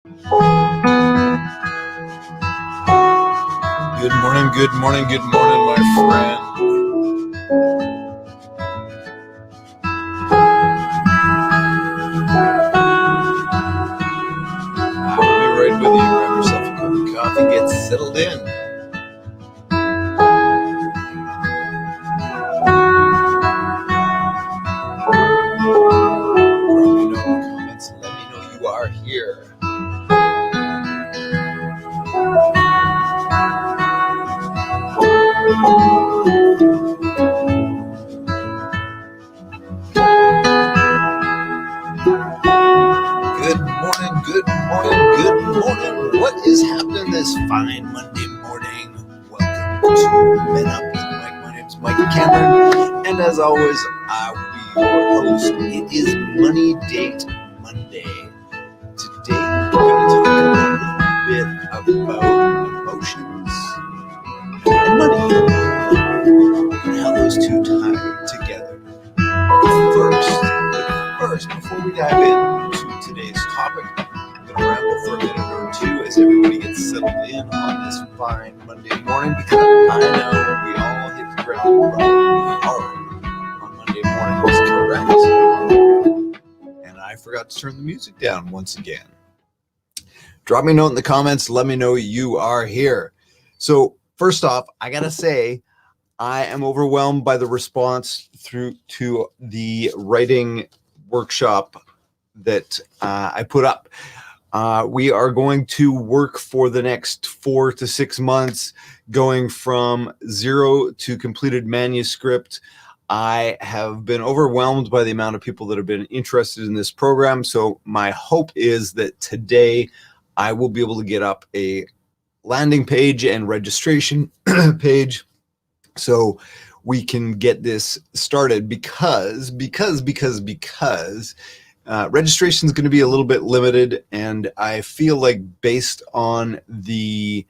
Good morning, my friend. I will be right with you. Grab yourself a cup of coffee, get settled in. Drop me a note in the comments and let me know you are here. Good morning. What is happening this fine Monday morning? Welcome to Men Up with Mike. My name is Mike Cameron, and as always, I will be your host. It is Money Date Monday. Today, we're going to talk a little bit about emotions and money and how those two tie together. First, before we dive into today's topic, I'm going to ramble for a minute or two as everybody gets settled in on this fine Monday morning, because I know we all hit the ground running hard on Monday morning. That's correct. And I forgot to turn the music down once again. Drop me a note in the comments. Let me know you are here. So first off, I got to say, I am overwhelmed by the response through to the writing workshop that I put up. We are going to work for the next 4 to 6 months, going from zero to completed manuscript. I have been overwhelmed by the amount of people that have been interested in this program. So my hope is that today I will be able to get up a landing page and registration page so we can get this started, because registration is going to be a little bit limited, and I feel like based on the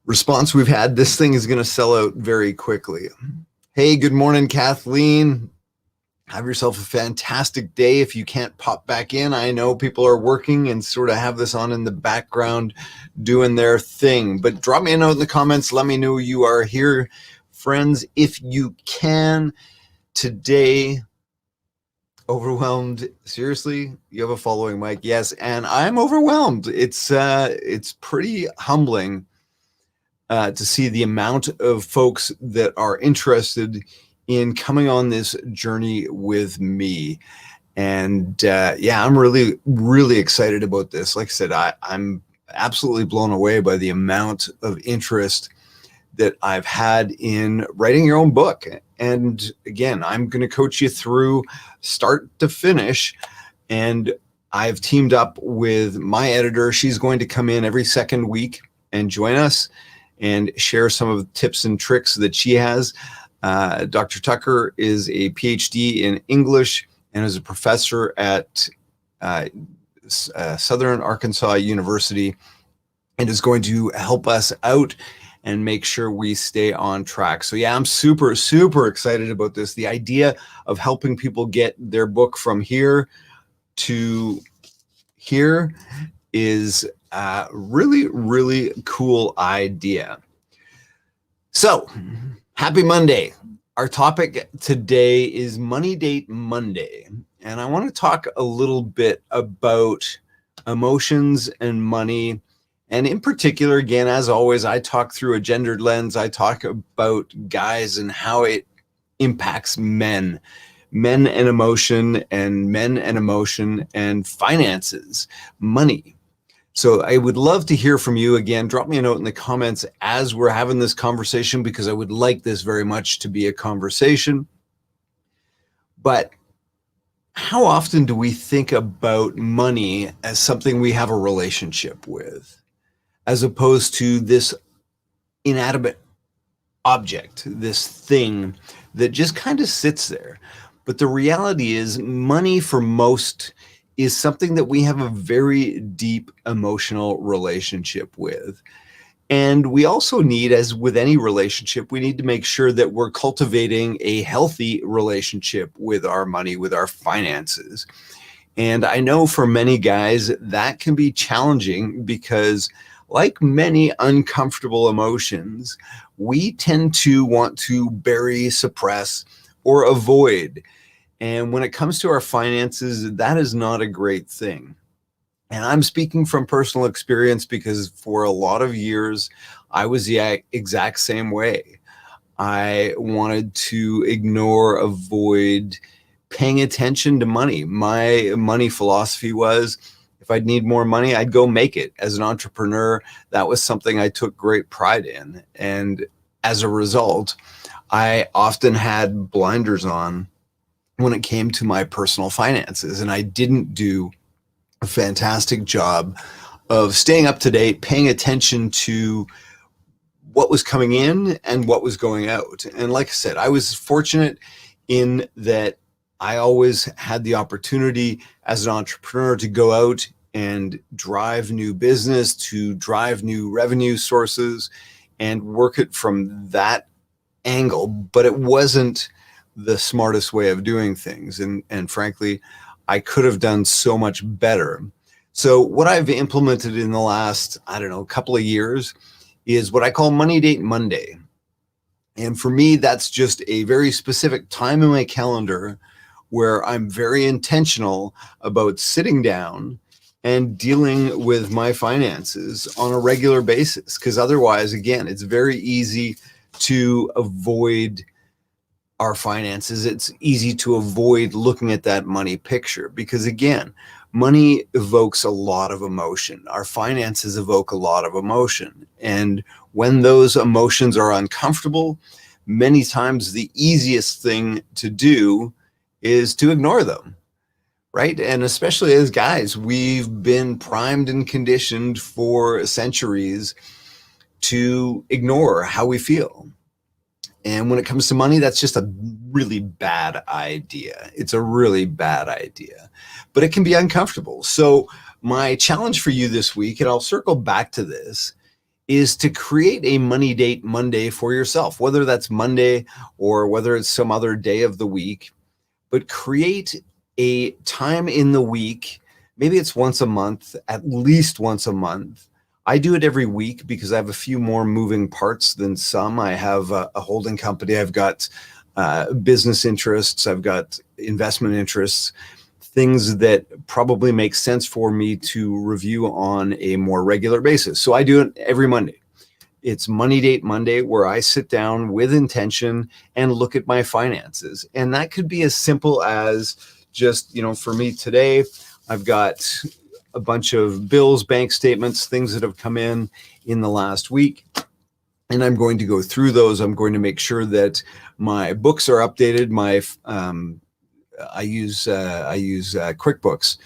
response we've had, this thing is going to sell out very quickly. Hey, good morning, Kathleen. Have yourself a fantastic day. If you can't pop back in, I know people are working and sort of have this on in the background doing their thing. But drop me a note in the comments. Let me know you are here. Friends, if you can, today, overwhelmed. Seriously, you have a following, Mike? Yes, and I'm overwhelmed. It's pretty humbling to see the amount of folks that are interested in coming on this journey with me. And I'm really excited about this. Like I said, I'm absolutely blown away by the amount of interest that I've had in writing your own book. And again, I'm going to coach you through start to finish. And I've teamed up with my editor. She's going to come in every second week and join us and share some of the tips and tricks that she has. Dr. Tucker is a PhD in English and is a professor at Southern Arkansas University, and is going to help us out and make sure we stay on track. So yeah, I'm super excited about this. The idea of helping people get their book from here to here is a really cool idea. So happy Monday. Our topic today is Money Date Monday. And I want to talk a little bit about emotions and money. And in particular, again, as always, I talk through a gendered lens. I talk about guys and how it impacts men and emotion, and men and emotion and finances, money. So I would love to hear from you. Again, drop me a note in the comments as we're having this conversation, because I would like this very much to be a conversation. But how often do we think about money as something we have a relationship with, as opposed to this inanimate object, this thing that just kind of sits there? But the reality is, money for most is something that we have a very deep emotional relationship with. And we also need, as with any relationship, we need to make sure that we're cultivating a healthy relationship with our money, with our finances. And I know for many guys that can be challenging because, like many uncomfortable emotions, we tend to want to bury, suppress, or avoid. And when it comes to our finances, that is not a great thing. And I'm speaking from personal experience because for a lot of years, I was the exact same way. I wanted to ignore, avoid paying attention to money. My money philosophy was if I'd need more money, I'd go make it. As an entrepreneur, that was something I took great pride in. And as a result, I often had blinders on when it came to my personal finances. And I didn't do a fantastic job of staying up to date, paying attention to what was coming in and what was going out. And like I said, I was fortunate in that I always had the opportunity as an entrepreneur to go out and drive new business, to drive new revenue sources and work it from that angle. But it wasn't the smartest way of doing things. And frankly, I could have done so much better. So what I've implemented in the last, I don't know, couple of years is what I call Money Date Monday. And for me, that's just a very specific time in my calendar where I'm very intentional about sitting down and dealing with my finances on a regular basis. Because otherwise, again, it's very easy to avoid our finances. It's easy to avoid looking at that money picture because, again, money evokes a lot of emotion. Our finances evoke a lot of emotion. And when those emotions are uncomfortable, many times the easiest thing to do is to ignore them, right? And especially as guys, we've been primed and conditioned for centuries to ignore how we feel. And when it comes to money, that's just a really bad idea. It's a really bad idea, but it can be uncomfortable. So my challenge for you this week, and I'll circle back to this, is to create a Money Date Monday for yourself, whether that's Monday or whether it's some other day of the week, but create a time in the week. Maybe it's once a month, at least once a month. I do it every week because I have a few more moving parts than some. I have a holding company. I've got business interests. I've got investment interests, things that probably make sense for me to review on a more regular basis. So I do it every Monday. It's Money Date Monday where I sit down with intention and look at my finances. And that could be as simple as just, for me today, I've got a bunch of bills, bank statements, things that have come in the last week. And I'm going to go through those. I'm going to make sure that my books are updated. I use QuickBooks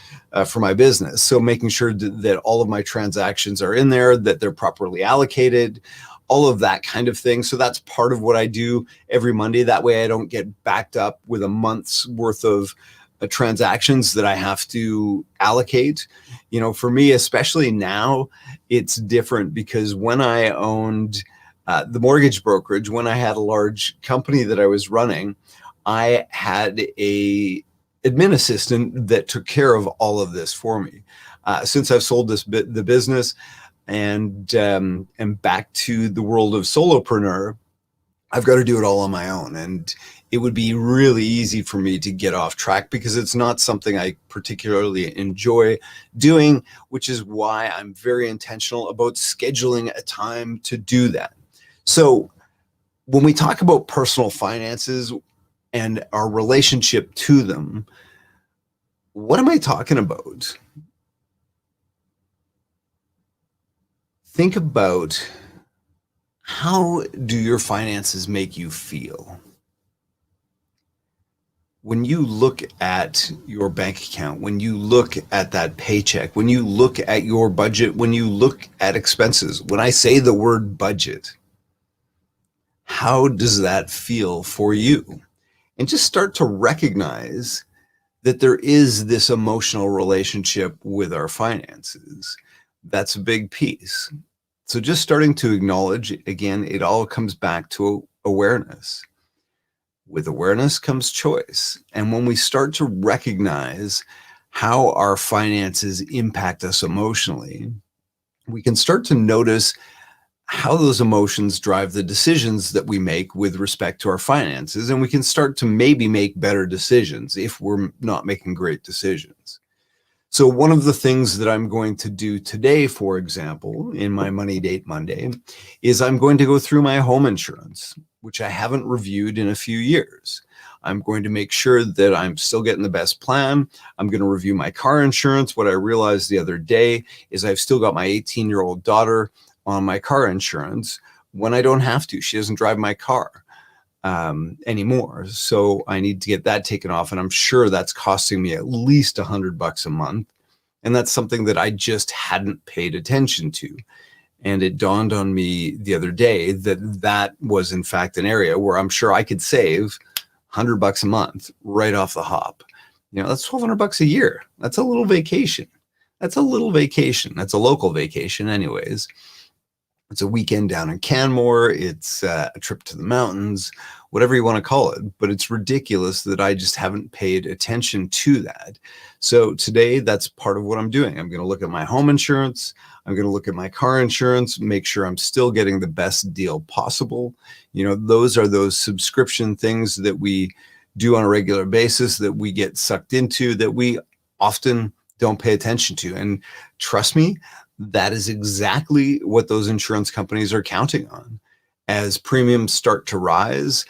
for my business. So making sure that all of my transactions are in there, that they're properly allocated, all of that kind of thing. So that's part of what I do every Monday. That way I don't get backed up with a month's worth of transactions that I have to allocate. For me, especially now, it's different because when I owned the mortgage brokerage, when I had a large company that I was running, I had a admin assistant that took care of all of this for me. Since I've sold the business and back to the world of solopreneur, I've got to do it all on my own. And it would be really easy for me to get off track because it's not something I particularly enjoy doing, which is why I'm very intentional about scheduling a time to do that. So when we talk about personal finances and our relationship to them, what am I talking about? Think about, how do your finances make you feel? When you look at your bank account, when you look at that paycheck, when you look at your budget, when you look at expenses, when I say the word budget, how does that feel for you? And just start to recognize that there is this emotional relationship with our finances. That's a big piece. So just starting to acknowledge, again, it all comes back to awareness. With awareness comes choice. And when we start to recognize how our finances impact us emotionally, we can start to notice how those emotions drive the decisions that we make with respect to our finances. And we can start to maybe make better decisions if we're not making great decisions. So one of the things that I'm going to do today, for example, in my Money Date Monday, is I'm going to go through my home insurance, which I haven't reviewed in a few years. I'm going to make sure that I'm still getting the best plan. I'm going to review my car insurance. What I realized the other day is I've still got my 18-year-old daughter on my car insurance when I don't have to. She doesn't drive my car anymore. So I need to get that taken off. And I'm sure that's costing me at least $100 a month. And that's something that I just hadn't paid attention to. And it dawned on me the other day that that was in fact an area where I'm sure I could save $100 a month right off the hop. That's $1,200 a year. That's a little vacation. That's a little vacation. That's a local vacation anyways. It's a weekend down in Canmore. It's a trip to the mountains, whatever you want to call it. But it's ridiculous that I just haven't paid attention to that. So today, that's part of what I'm doing. I'm going to look at my home insurance. I'm going to look at my car insurance, make sure I'm still getting the best deal possible. Those are those subscription things that we do on a regular basis that we get sucked into that we often don't pay attention to. And trust me, that is exactly what those insurance companies are counting on. As premiums start to rise,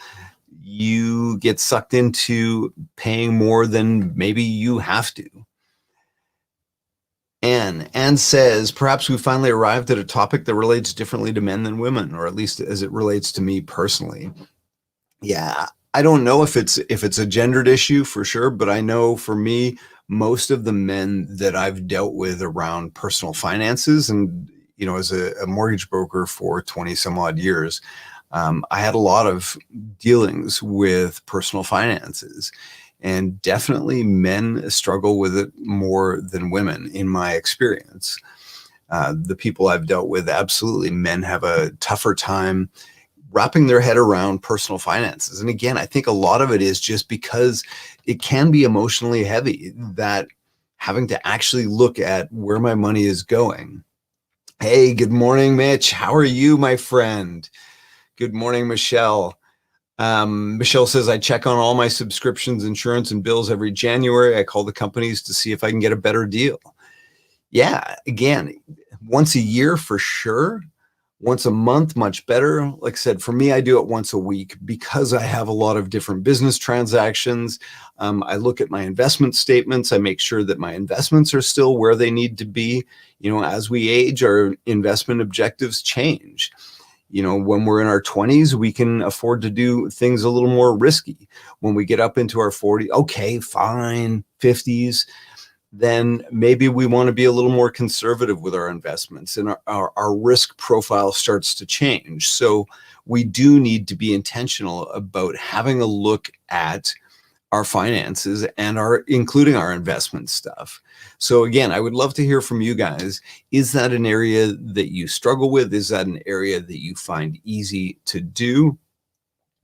you get sucked into paying more than maybe you have to. Anne says, perhaps we finally arrived at a topic that relates differently to men than women, or at least as it relates to me personally. Yeah, I don't know if it's a gendered issue for sure, but I know for me, most of the men that I've dealt with around personal finances, and as a mortgage broker for 20 some odd years, I had a lot of dealings with personal finances, and definitely men struggle with it more than women in my experience. The people I've dealt with, absolutely, men have a tougher time wrapping their head around personal finances. And again, I think a lot of it is just because it can be emotionally heavy, that having to actually look at where my money is going. Hey, good morning, Mitch. How are you, my friend? Good morning, Michelle. Michelle says, I check on all my subscriptions, insurance, and bills every January. I call the companies to see if I can get a better deal. Yeah, again, once a year for sure. Once a month, much better. Like I said, for me, I do it once a week because I have a lot of different business transactions. I look at my investment statements. I make sure that my investments are still where they need to be. As we age, our investment objectives change. When we're in our 20s, we can afford to do things a little more risky. When we get up into our 40s, okay, fine, 50s, then maybe we want to be a little more conservative with our investments, and our risk profile starts to change. So we do need to be intentional about having a look at our finances and including our investment stuff. So again, I would love to hear from you guys. Is that an area that you struggle with? Is that an area that you find easy to do?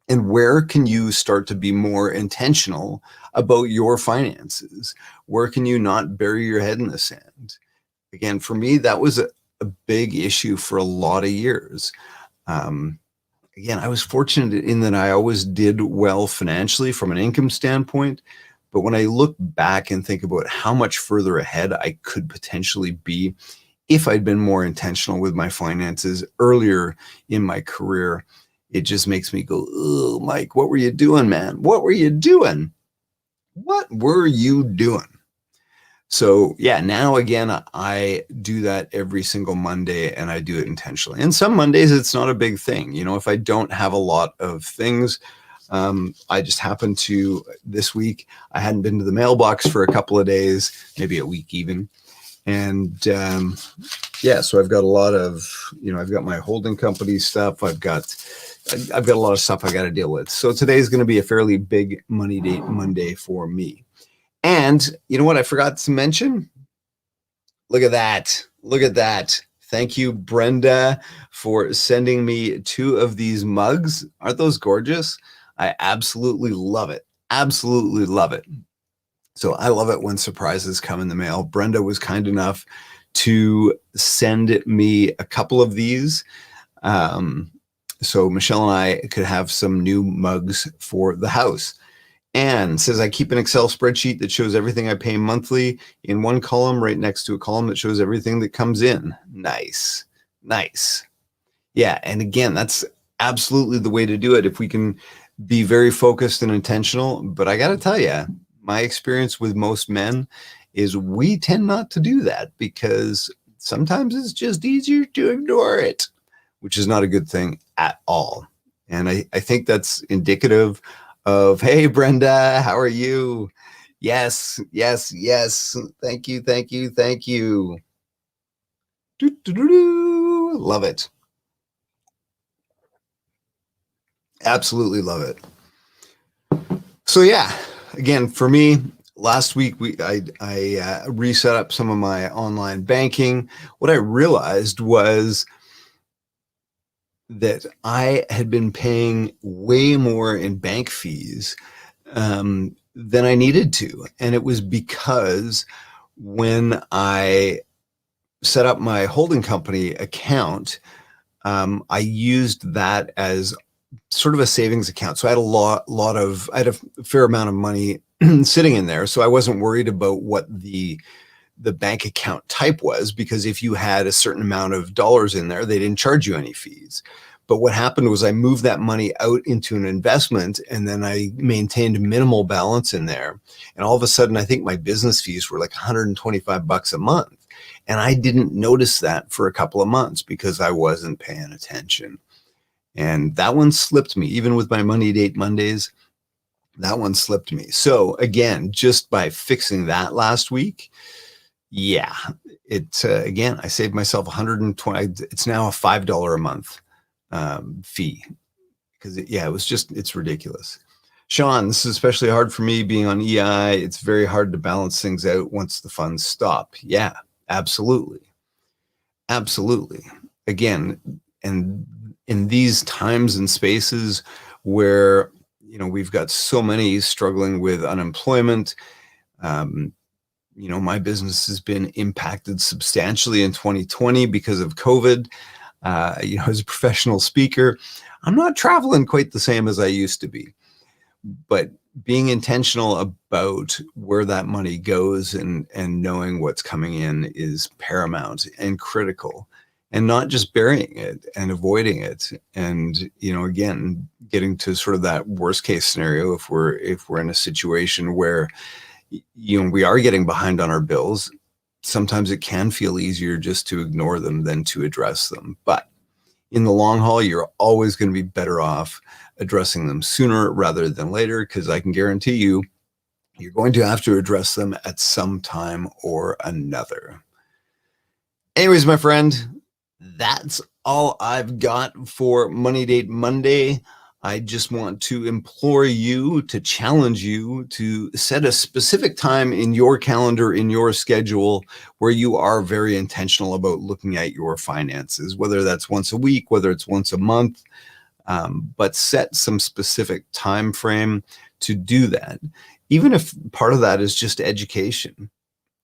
And where can you start to be more intentional about your finances? Where can you not bury your head in the sand? Again, for me, that was a big issue for a lot of years. Again, I was fortunate in that I always did well financially from an income standpoint. But when I look back and think about how much further ahead I could potentially be if I'd been more intentional with my finances earlier in my career, it just makes me go, oh, Mike, what were you doing, man? What were you doing? What were you doing? So yeah, now again, I do that every single Monday, and I do it intentionally. And some Mondays, it's not a big thing. If I don't have a lot of things, I just happen to, this week, I hadn't been to the mailbox for a couple of days, maybe a week even. And yeah, so I've got a lot of, I've got my holding company stuff. I've got a lot of stuff I got to deal with. So today is going to be a fairly big Money Date Monday for me. And you know what I forgot to mention? Look at that. Look at that. Thank you, Brenda, for sending me 2 of these mugs. Aren't those gorgeous? I absolutely love it. Absolutely love it. So I love it when surprises come in the mail. Brenda was kind enough to send me a couple of these. So Michelle and I could have some new mugs for the house. Anne says, I keep an Excel spreadsheet that shows everything I pay monthly in one column right next to a column that shows everything that comes in. Nice. Nice. Yeah. And again, that's absolutely the way to do it if we can be very focused and intentional. But I got to tell you, my experience with most men is we tend not to do that because sometimes it's just easier to ignore it, which is not a good thing at all. And I think that's indicative of, hey, Brenda, how are you? Yes, yes, yes. Thank you, thank you, thank you. Love it. Absolutely love it. So yeah, again, for me, last week I reset up some of my online banking. What I realized was that I had been paying way more in bank fees than I needed to. And it was because when I set up my holding company account, I used that as sort of a savings account. So I had I had a fair amount of money sitting in there. So I wasn't worried about what the bank account type was, because if you had a certain amount of dollars in there, they didn't charge you any fees. But what happened was I moved that money out into an investment, and then I maintained minimal balance in there. And all of a sudden, I think my business fees were like $125 a month. And I didn't notice that for a couple of months because I wasn't paying attention. And that one slipped me, even with my Money Date Mondays, that one slipped me. So again, just by fixing that last week, yeah, again, I saved myself 120. It's now a $5 a month fee because it's ridiculous. Sean, this is especially hard for me being on EI. It's very hard to balance things out once the funds stop. Yeah, absolutely. Absolutely. Again, and in these times and spaces where, we've got so many struggling with unemployment, my business has been impacted substantially in 2020 because of COVID. As a professional speaker, I'm not traveling quite the same as I used to be, but being intentional about where that money goes and knowing what's coming in is paramount and critical, and not just burying it and avoiding it. And, again, getting to sort of that worst case scenario, if we're in a situation where, we are getting behind on our bills, sometimes it can feel easier just to ignore them than to address them. But in the long haul, you're always going to be better off addressing them sooner rather than later, because I can guarantee you, you're going to have to address them at some time or another. Anyways, my friend, that's all I've got for Money Date Monday. I just want to implore you, to challenge you to set a specific time in your calendar, in your schedule, where you are very intentional about looking at your finances, whether that's once a week, whether it's once a month, but set some specific time frame to do that. Even if part of that is just education,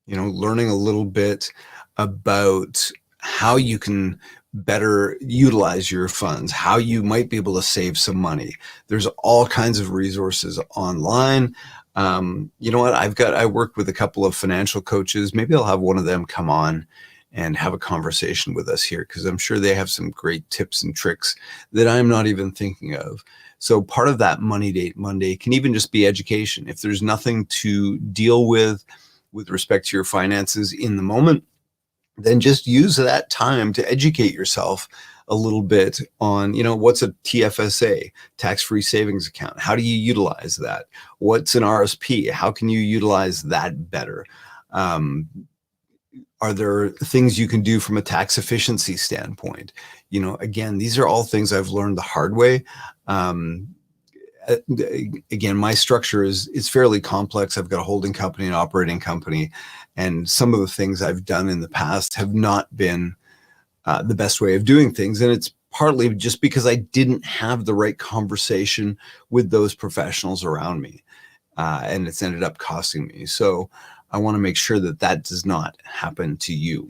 learning a little bit about how you can better utilize your funds, how you might be able to save some money. There's all kinds of resources online. You know what? I work with a couple of financial coaches. Maybe I'll have one of them come on and have a conversation with us here, because I'm sure they have some great tips and tricks that I'm not even thinking of. So part of that Money Date Monday can even just be education. If there's nothing to deal with respect to your finances in the moment, then just use that time to educate yourself a little bit on, what's a TFSA, tax-free savings account? How do you utilize that? What's an RSP? How can you utilize that better? Are there things you can do from a tax efficiency standpoint? Again, these are all things I've learned the hard way. Again, my structure is fairly complex. I've got a holding company, an operating company, and some of the things I've done in the past have not been the best way of doing things. And it's partly just because I didn't have the right conversation with those professionals around me. and it's ended up costing me. So I want to make sure that that does not happen to you.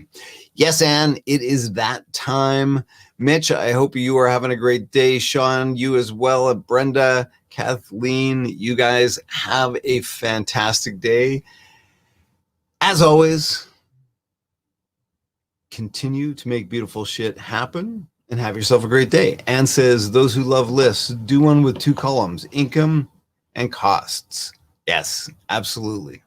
Yes, Anne, it is that time. Mitch, I hope you are having a great day. Sean, you as well. Brenda, Kathleen, you guys have a fantastic day. As always, continue to make beautiful shit happen and have yourself a great day. Anne says, those who love lists, do one with 2 columns, income and costs. Yes, absolutely.